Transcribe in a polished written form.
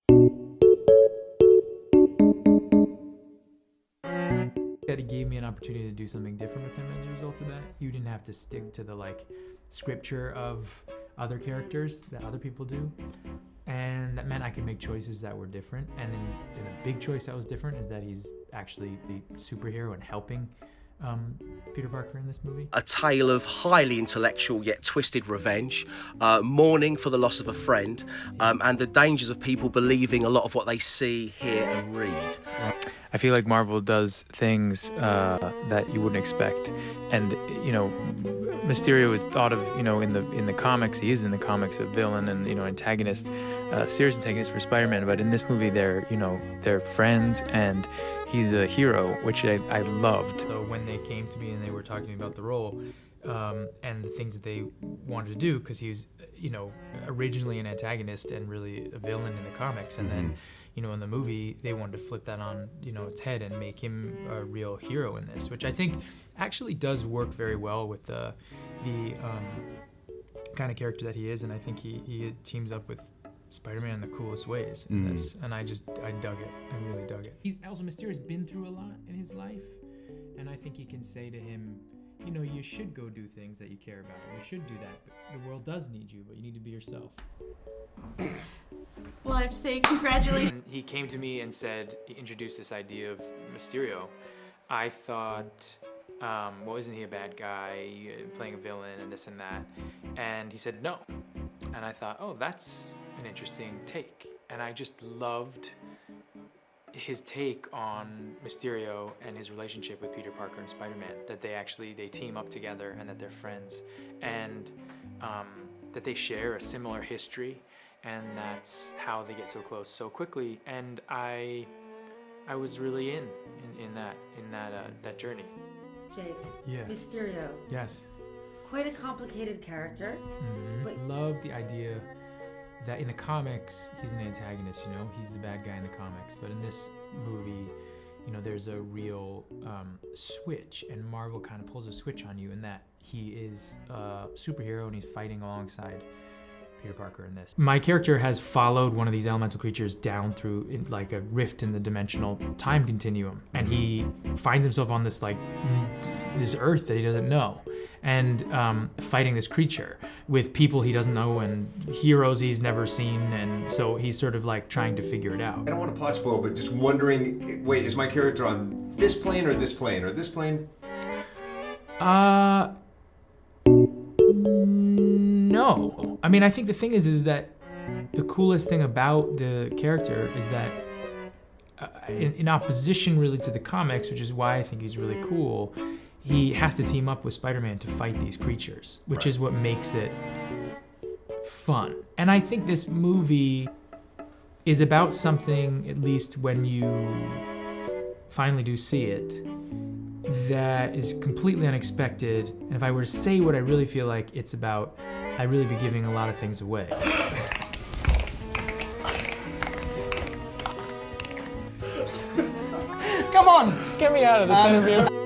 That he gave me an opportunity to do something different with him as a result of that. You didn't have to stick to the like scripture of other characters that other people do. And that meant I could make choices that were different. And a big choice that was different is that he's actually the superhero and helping Peter Parker in this movie. A tale of highly intellectual yet twisted revenge, mourning for the loss of a friend, and the dangers of people believing a lot of what they see, hear and read. I feel like Marvel does things that you wouldn't expect, and you know, Mysterio is thought of, you know, in the comics. He is in the comics a villain and, you know, antagonist, serious antagonist for Spider-Man. But in this movie, they're friends, and he's a hero, which I loved. So when they came to me and they were talking to me about the role and the things that they wanted to do, because he was, you know, originally an antagonist and really a villain in the comics, and then, you know, in the movie, they wanted to flip that on, you know, its head and make him a real hero in this, which I think actually does work very well with the kind of character that he is, and I think he teams up with Spider-Man in the coolest ways in this, and I dug it. I really dug it. Also, Mysterio's been through a lot in his life, and I think he can say to him, you know, you should go do things that you care about. You should do that, but the world does need you, but you need to be yourself. Well, I have to say congratulations. When he came to me and said, he introduced this idea of Mysterio, I thought, well, isn't he a bad guy, playing a villain and this and that? And he said no. And I thought, oh, that's an interesting take. And I just loved his take on Mysterio and his relationship with Peter Parker and Spider-Man, that they team up together and that they're friends, and that they share a similar history, and that's how they get so close so quickly. And I was really in that journey. Jake, Yeah. Mysterio, Yes. quite a complicated character. But I love the idea that in the comics, he's an antagonist, you know? He's the bad guy in the comics. But in this movie, you know, there's a real switch, and Marvel kind of pulls a switch on you in that he is a superhero and he's fighting alongside Peter Parker in this. My character has followed one of these elemental creatures down through like a rift in the dimensional time continuum, and he finds himself on this this earth that he doesn't know, and fighting this creature with people he doesn't know and heroes he's never seen, and so he's sort of like trying to figure it out. I don't want to plot spoil, but just wondering, wait, is my character on this plane or this plane or this plane? No. I mean, I think the thing is that the coolest thing about the character is that in opposition really to the comics, which is why I think he's really cool, he has to team up with Spider-Man to fight these creatures, which is what makes it fun. And I think this movie is about something, at least when you finally do see it, that is completely unexpected. And if I were to say what I really feel like it's about, I'd really be giving a lot of things away. Come on, get me out of this interview.